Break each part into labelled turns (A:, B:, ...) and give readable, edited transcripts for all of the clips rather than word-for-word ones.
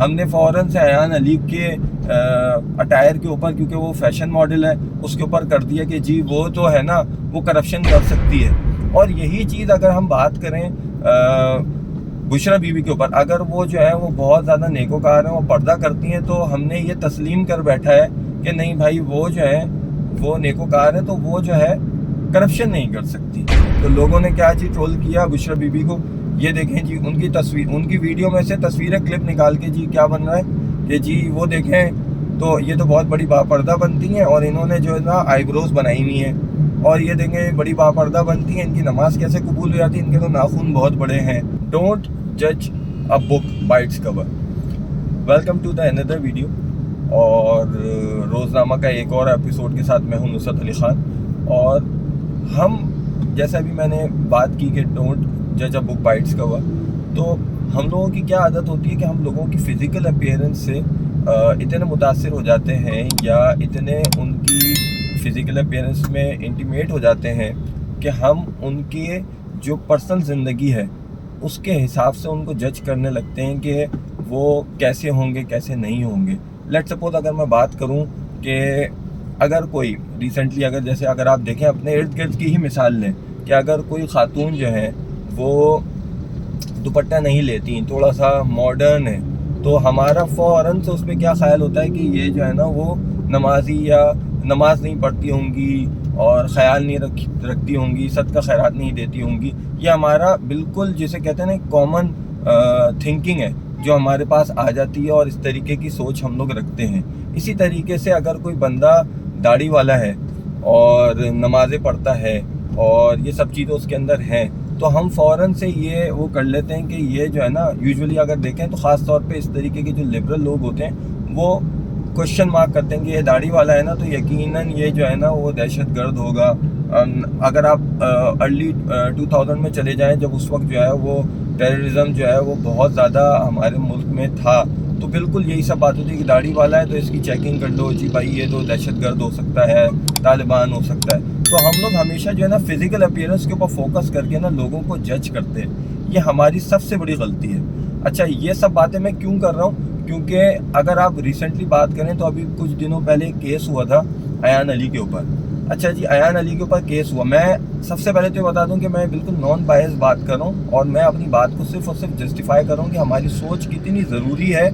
A: ہم نے فوراً سے ایان علی کے اٹائر کے اوپر، کیونکہ وہ فیشن ماڈل ہے، اس کے اوپر کر دیا کہ جی وہ تو ہے نا وہ کرپشن کر سکتی ہے. اور یہی چیز اگر ہم بات کریں بشرا بیوی کے اوپر، اگر وہ جو ہے وہ بہت زیادہ نیکوکار ہیں، وہ پردہ کرتی ہیں، تو ہم نے یہ تسلیم کر بیٹھا ہے کہ نہیں بھائی وہ جو ہے وہ نیکوکار ہے تو وہ جو ہے کرپشن نہیں کر سکتی. تو لوگوں نے کیا چیز ٹرول کیا بشرا بیوی کو، یہ دیکھیں جی ان کی تصویر، ان کی ویڈیو میں سے تصویریں کلپ نکال کے جی کیا بن رہا ہے کہ جی وہ دیکھیں تو یہ تو بہت بڑی باپردہ بنتی ہیں، اور انہوں نے جو ہے نا آئی بروز بنائی ہوئی ہیں، اور یہ دیکھیں بڑی باپردہ بنتی ہیں، ان کی نماز کیسے قبول ہو جاتی ہے، ان کے تو ناخن بہت بڑے ہیں. ڈونٹ جج a book by its cover. Welcome to the اندر ویڈیو، اور روزنامہ کا ایک اور ایپیسوڈ کے ساتھ میں ہوں نصرت علی خان. اور ہم جیسا بھی میں نے بات کی کہ ڈونٹ جج اے بک بائی اٹس کور، تو ہم لوگوں کی کیا عادت ہوتی ہے کہ ہم لوگوں کی فزیکل اپیئرنس سے اتنے متاثر ہو جاتے ہیں، یا اتنے ان کی فزیکل اپیئرنس میں انٹیمیٹ ہو جاتے ہیں کہ ہم ان کے جو پرسنل زندگی ہے اس کے حساب سے ان کو جج کرنے لگتے ہیں کہ وہ کیسے ہوں گے کیسے نہیں ہوں گے. لیٹ سپوز اگر میں بات کروں کہ اگر کوئی ریسنٹلی اگر آپ دیکھیں اپنے ارد گرد کی ہی مثال لیں کہ اگر کوئی خاتون جو ہے وہ دوپٹہ نہیں لیتی، تھوڑا سا ماڈرن ہے، تو ہمارا فوراً سے اس پہ کیا خیال ہوتا ہے کہ یہ جو ہے نا وہ نمازی یا نماز نہیں پڑھتی ہوں گی، اور خیال نہیں رکھتی ہوں گی، صدقہ خیرات نہیں دیتی ہوں گی. یہ ہمارا بالکل جسے کہتے ہیں نا کامن تھنکنگ ہے جو ہمارے پاس آ جاتی ہے، اور اس طریقے کی سوچ ہم لوگ رکھتے ہیں. اسی طریقے سے اگر کوئی بندہ داڑھی والا ہے اور نمازیں پڑھتا ہے اور یہ سب چیزیں اس کے اندر ہیں، تو ہم فوراً سے یہ وہ کر لیتے ہیں کہ یہ جو ہے نا یوزولی اگر دیکھیں تو خاص طور پہ اس طریقے کے جو لبرل لوگ ہوتے ہیں وہ کوشچن مارک کرتے ہیں کہ یہ داڑھی والا ہے نا تو یقیناً یہ جو ہے نا وہ دہشت گرد ہوگا. اگر آپ ارلی 2000 میں چلے جائیں، جب اس وقت جو ہے وہ ٹیررزم جو ہے وہ بہت زیادہ ہمارے ملک میں تھا، تو بالکل یہی سب بات ہوتی ہے کہ داڑھی والا ہے تو اس کی چیکنگ کر لو جی بھائی، یہ تو دہشت گرد ہو سکتا ہے، طالبان ہو سکتا ہے. تو ہم لوگ ہمیشہ جو ہے نا فزیکل اپیئرنس کے اوپر فوکس کر کے نا لوگوں کو جج کرتے ہیں. یہ ہماری سب سے بڑی غلطی ہے. اچھا، یہ سب باتیں میں کیوں کر رہا ہوں؟ کیونکہ اگر آپ ریسنٹلی بات کریں تو ابھی کچھ دنوں پہلے ایک کیس ہوا تھا ایان علی کے اوپر. اچھا جی، ایان علی کے اوپر کیس ہوا. میں سب سے پہلے تو یہ بتا دوں کہ میں بالکل نان بائز بات کر رہا ہوں، اور میں اپنی بات کو صرف اور صرف جسٹیفائی کر رہا ہوں کہ ہماری سوچ کتنی ضروری ہے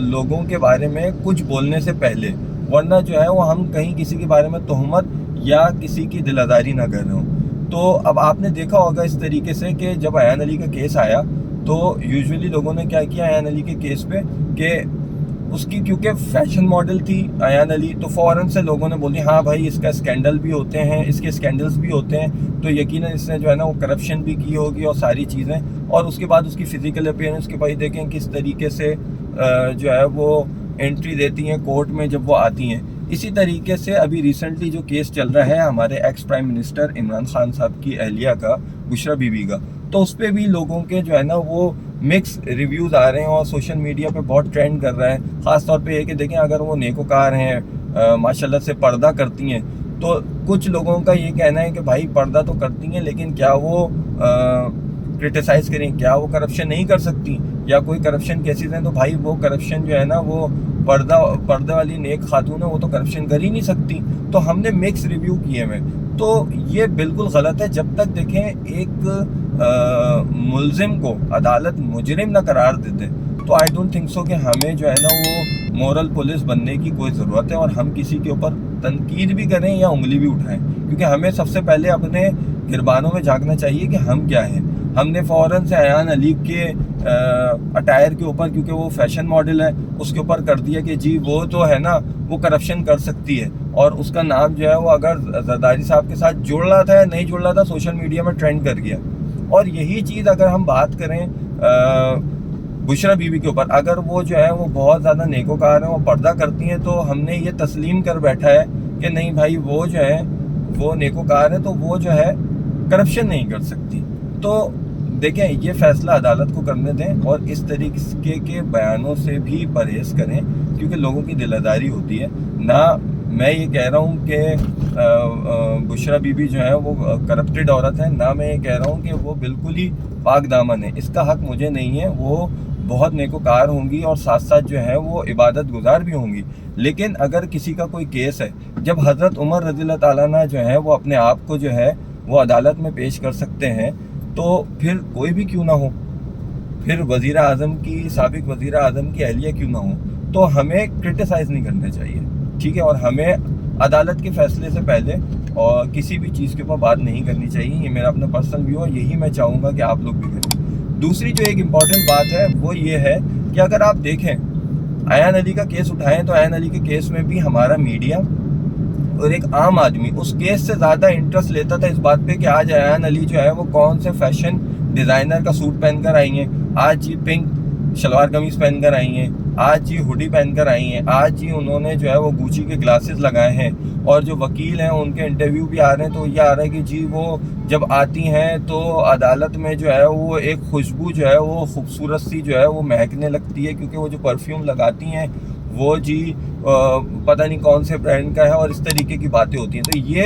A: لوگوں کے بارے میں کچھ بولنے سے پہلے، ورنہ جو ہے وہ ہم کہیں کسی کے بارے میں تہمت یا کسی کی دل آزاری نہ کر رہے ہوں. تو اب آپ نے دیکھا ہوگا اس طریقے سے کہ جب ایان علی کا کیس آیا تو یوزولی لوگوں نے کیا کیا ایان علی کے کیس پہ کہ اس کی کیونکہ فیشن ماڈل تھی ایان علی، تو فوراً سے لوگوں نے بولی ہاں بھائی اس کا اسکینڈل بھی ہوتے ہیں، اس کے اسکینڈلز بھی ہوتے ہیں، تو یقیناً اس نے جو ہے نا وہ کرپشن بھی کی ہوگی اور ساری چیزیں. اور اس کے بعد اس کی فزیکل اپیئرنس کے بھائی دیکھیں کس طریقے سے جو ہے وہ انٹری دیتی ہیں کورٹ میں جب وہ آتی ہیں. اسی طریقے سے ابھی ریسنٹلی جو کیس چل رہا ہے ہمارے ex prime minister Imran Khan صاحب کی اہلیہ کا، بشرا بیوی کا، تو اس پہ بھی لوگوں کے جو ہے نا وہ مکس ریویوز آ رہے ہیں، اور سوشل میڈیا پہ بہت ٹرینڈ کر رہا ہے. خاص طور پہ یہ کہ دیکھیں اگر وہ نیکوکار ہیں، ماشاءاللہ سے پردہ کرتی ہیں، تو کچھ لوگوں کا یہ کہنا ہے کہ بھائی پردہ تو کرتی ہیں لیکن کیا وہ کرٹیسائز کریں، کیا وہ کرپشن نہیں کر سکتی، یا کوئی کرپشن کیسی ہے؟ تو بھائی وہ کرپشن جو ہے نا وہ پردہ والی نیک خاتون ہے، وہ تو کرپشن کر ہی نہیں سکتی. تو ہم نے مکس ریویو کیے ہوئے. تو یہ بالکل غلط ہے. جب تک دیکھیں ایک ملزم کو عدالت مجرم نہ قرار دیتے تو آئی ڈونٹ تھنک سو کہ ہمیں جو ہے نا وہ مورل پولیس بننے کی کوئی ضرورت ہے، اور ہم کسی کے اوپر تنقید بھی کریں یا انگلی بھی اٹھائیں، کیونکہ ہمیں سب سے پہلے اپنے گربانوں میں جھانکنا چاہیے کہ ہم کیا ہیں. ہم نے فوراً سے ایان علی کے اٹائر کے اوپر، کیونکہ وہ فیشن ماڈل ہے، اس کے اوپر کر دیا کہ جی وہ تو ہے نا وہ کرپشن کر سکتی ہے، اور اس کا نام جو ہے وہ اگر زرداری صاحب کے ساتھ جڑ رہا تھا یا نہیں جڑ رہا تھا سوشل میڈیا میں ٹرینڈ کر گیا. اور یہی چیز اگر ہم بات کریں بشرا بیوی کے اوپر، اگر وہ جو ہے وہ بہت زیادہ نیکوکار ہیں، وہ پردہ کرتی ہیں، تو ہم نے یہ تسلیم کر بیٹھا ہے کہ نہیں بھائی وہ جو ہے وہ نیکوکار ہے تو وہ جو ہے کرپشن نہیں کر سکتی. تو دیکھیں یہ فیصلہ عدالت کو کرنے دیں، اور اس طریقے کے بیانوں سے بھی پرہیز کریں، کیونکہ لوگوں کی دل آزاری ہوتی ہے. نہ میں یہ کہہ رہا ہوں کہ بشرا بیوی جو ہے وہ کرپٹڈ عورت ہے، نہ میں یہ کہہ رہا ہوں کہ وہ بالکل ہی پاک دامن ہے. اس کا حق مجھے نہیں ہے. وہ بہت نیکوکار ہوں گی اور ساتھ ساتھ جو ہے وہ عبادت گزار بھی ہوں گی. لیکن اگر کسی کا کوئی کیس ہے، جب حضرت عمر رضی اللہ تعالیٰ عنہ جو ہے وہ اپنے آپ کو جو ہے وہ عدالت میں پیش کر سکتے ہیں، تو پھر کوئی بھی کیوں نہ ہو، پھر وزیر اعظم کی، سابق وزیر اعظم کی اہلیہ کیوں نہ ہو، تو ہمیں کرٹیسائز نہیں کرنا چاہیے، ٹھیک ہے. اور ہمیں عدالت کے فیصلے سے پہلے اور کسی بھی چیز کے اوپر بات نہیں کرنی چاہیے. یہ میرا اپنا پرسنل ویو ہے، یہی میں چاہوں گا کہ آپ لوگ بھی کریں. دوسری جو ایک امپورٹنٹ بات ہے وہ یہ ہے کہ اگر آپ دیکھیں ایان علی کا کیس اٹھائیں تو ایان علی کے کیس میں بھی ہمارا میڈیا اور ایک عام آدمی اس کیس سے زیادہ انٹرسٹ لیتا تھا اس بات پہ کہ آج ایان علی جو ہے وہ کون سے فیشن ڈیزائنر کا سوٹ پہن کر آئی ہیں، آج جی پنک شلوار قمیض پہن کر آئی ہیں، آج جی ہوڈی پہن کر آئی ہیں، آج جی انہوں نے جو ہے وہ گوچی کے گلاسز لگائے ہیں. اور جو وکیل ہیں ان کے انٹرویو بھی آ رہے ہیں تو یہ آ رہا ہے کہ جی وہ جب آتی ہیں تو عدالت میں جو ہے وہ ایک خوشبو جو ہے وہ خوبصورت سی جو ہے وہ مہکنے لگتی ہے، کیونکہ وہ جو پرفیوم لگاتی ہیں وہ جی پتہ نہیں کون سے برانڈ کا ہے، اور اس طریقے کی باتیں ہوتی ہیں. تو یہ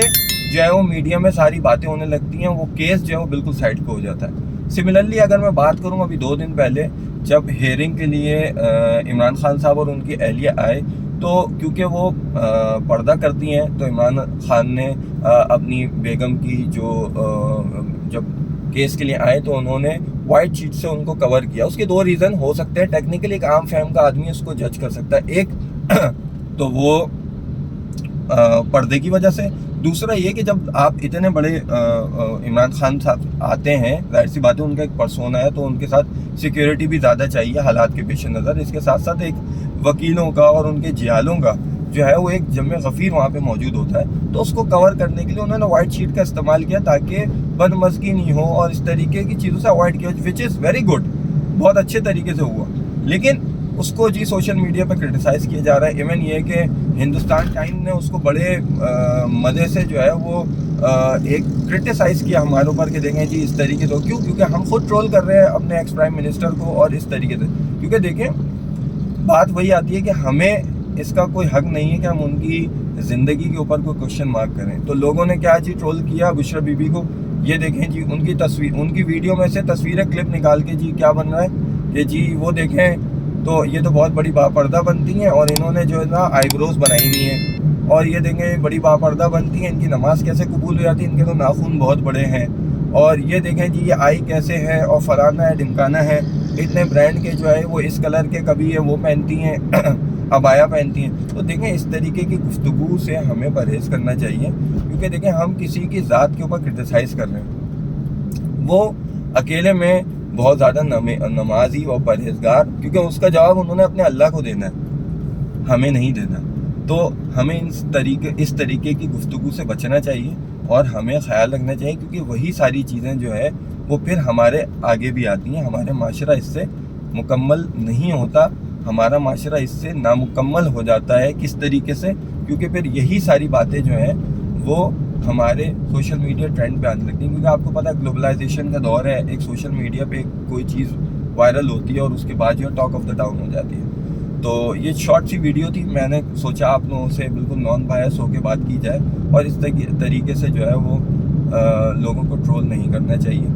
A: جو ہے وہ میڈیا میں ساری باتیں ہونے لگتی ہیں، وہ کیس جو ہے وہ بالکل سائڈ پہ ہو جاتا ہے. سملرلی اگر میں بات کروں ابھی 2 دن پہلے جب ہیئرنگ کے لیے عمران خان صاحب اور ان کی اہلیہ آئے، تو کیونکہ وہ پردہ کرتی ہیں تو عمران خان نے اپنی بیگم کی جو جب کیس کے لیے آئے تو انہوں نے وائٹ شیٹ سے ان کو کور کیا. اس کے 2 ریزن ہو سکتے ہیں، ٹیکنیکلی ایک عام فہم کا آدمی اس کو جج کر سکتا ہے. ایک تو وہ پردے کی وجہ سے، دوسرا یہ کہ جب آپ اتنے بڑے عمران خان صاحب آتے ہیں، ظاہر سی بات ہے ان کا ایک پرسونا ہے تو ان کے ساتھ سیکیورٹی بھی زیادہ چاہیے حالات کے پیش نظر. اس کے ساتھ ساتھ ایک وکیلوں کا اور ان کے جیالوں کا جو ہے وہ ایک جمع غفیر وہاں پہ موجود ہوتا ہے، تو اس کو کور کرنے کے لیے انہوں نے وائٹ شیٹ کا استعمال کیا تاکہ بدمزگی نہیں ہو اور اس طریقے کی چیزوں سے اوائڈ کیا، وچ از ویری گڈ، بہت اچھے طریقے سے ہوا. لیکن اس کو جی سوشل میڈیا پہ کرٹیسائز کیا جا رہا ہے. ایون یہ کہ ہندوستان ٹائم نے اس کو بڑے مزے سے جو ہے وہ ایک کرٹیسائز کیا ہمارے اوپر کہ دیکھیں جی اس طریقے سے. کیوں؟ کیونکہ ہم خود ٹرول کر رہے ہیں اپنے ایکس پرائم منسٹر کو اور اس طریقے سے. کیونکہ دیکھیں بات وہی آتی ہے کہ ہمیں اس کا کوئی حق نہیں ہے کہ ہم ان کی زندگی کے اوپر کوئی کوشچن مارک کریں. تو لوگوں نے کیا جی ٹرول کیا بشرا بی بی کو. یہ دیکھیں جی ان کی تصویر، ان کی ویڈیو میں سے تصویریں کلپ نکال کے جی کیا بن رہا ہے کہ جی وہ دیکھیں تو یہ تو بہت بڑی باپردہ بنتی ہیں اور انہوں نے جو ہے نا آئی بروز بنائی ہوئی ہیں، اور یہ دیکھیں بڑی باپردہ بنتی ہیں، ان کی نماز کیسے قبول ہو جاتی ہے، ان کے تو ناخن بہت بڑے ہیں، اور یہ دیکھیں جی یہ آئی کیسے ہے اور فلانا ہے ڈمکانا ہے. اتنے برانڈ کے جو ہے وہ اس کلر کے کبھی یہ وہ پہنتی ہیں عبایا پہنتی ہیں. تو دیکھیں اس طریقے کی گفتگو سے ہمیں پرہیز کرنا چاہیے، کیونکہ دیکھیں ہم کسی کی ذات کے اوپر کرٹیسائز کر رہے ہیں، وہ اکیلے میں بہت زیادہ نمازی اور پرہیزگار، کیونکہ اس کا جواب انہوں نے اپنے اللہ کو دینا ہے، ہمیں نہیں دینا. تو ہمیں اس طریقے کی گفتگو سے بچنا چاہیے اور ہمیں خیال رکھنا چاہیے، کیونکہ وہی ساری چیزیں جو ہے وہ پھر ہمارے آگے بھی آتی ہیں. ہمارے معاشرہ اس سے مکمل نہیں ہوتا، ہمارا معاشرہ اس سے نامکمل ہو جاتا ہے. کس طریقے سے؟ کیونکہ پھر یہی ساری باتیں جو ہیں وہ ہمارے سوشل میڈیا ٹرینڈ پہ آنے لگتی ہیں. کیونکہ آپ کو پتہ ہے گلوبلائزیشن کا دور ہے، ایک سوشل میڈیا پہ کوئی چیز وائرل ہوتی ہے اور اس کے بعد جو ہے ٹاک آف دا ٹاؤن ہو جاتی ہے. تو یہ شارٹ سی ویڈیو تھی، میں نے سوچا آپ لوگوں سے بالکل نان بایس ہو کے بات کی جائے اور اس طریقے سے جو ہے وہ لوگوں کو ٹرول نہیں کرنا چاہیے.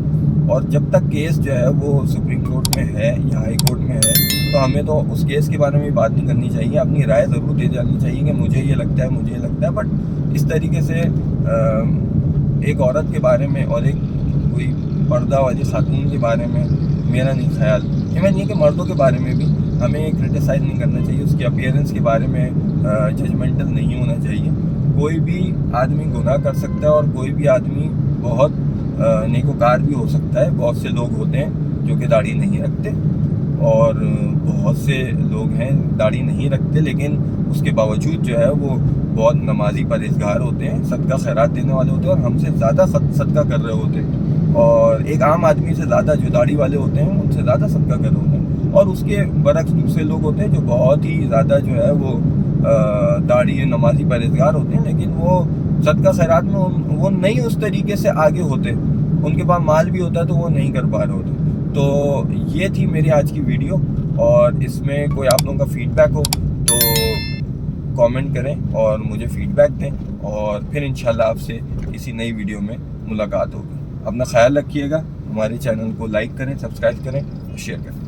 A: اور جب تک کیس جو ہے وہ سپریم کورٹ میں ہے یا ہائی کورٹ میں ہے تو ہمیں تو اس کیس کے بارے میں بات نہیں کرنی چاہیے، اپنی رائے ضرور دے جانی چاہیے کہ مجھے یہ لگتا ہے، مجھے یہ لگتا ہے. بٹ اس طریقے سے ایک عورت کے بارے میں اور ایک کوئی پردہ والی خاتون کے بارے میں میرا نہیں خیال. ایون یہ کہ مردوں کے بارے میں بھی ہمیں کرٹیسائز نہیں کرنا چاہیے، اس کے اپیئرنس کے بارے میں ججمنٹل نہیں ہونا چاہیے. کوئی بھی آدمی گناہ کر سکتا ہے اور کوئی بھی آدمی بہت نیکوکار بھی ہو سکتا ہے. بہت سے لوگ ہوتے ہیں جو کہ داڑھی نہیں رکھتے اور بہت سے لوگ ہیں داڑھی نہیں رکھتے لیکن اس کے باوجود جو ہے وہ بہت نمازی پرہیزگار ہوتے ہیں، صدقہ خیرات دینے والے ہوتے ہیں اور ہم سے زیادہ صدقہ کر رہے ہوتے ہیں، اور ایک عام آدمی سے زیادہ جو داڑھی والے ہوتے ہیں ان سے زیادہ صدقہ کر رہے ہوتے ہیں. اور اس کے برعکس دوسرے لوگ ہوتے ہیں جو بہت ہی زیادہ جو ہے وہ داڑھی نمازی پرہیزگار ہوتے ہیں لیکن وہ صدقہ خیرات میں وہ نہیں اس طریقے سے آگے ہوتے، ان کے پاس مال بھی ہوتا ہے تو وہ نہیں کر پا رہے ہوتے. تو یہ تھی میری آج کی ویڈیو، اور اس میں کوئی آپ لوگوں کا فیڈ بیک ہو تو کامنٹ کریں اور مجھے فیڈ بیک دیں، اور پھر انشاءاللہ آپ سے کسی نئی ویڈیو میں ملاقات ہوگی. اپنا خیال رکھیے گا، ہمارے چینل کو لائک کریں، سبسکرائب کریں اور شیئر کریں.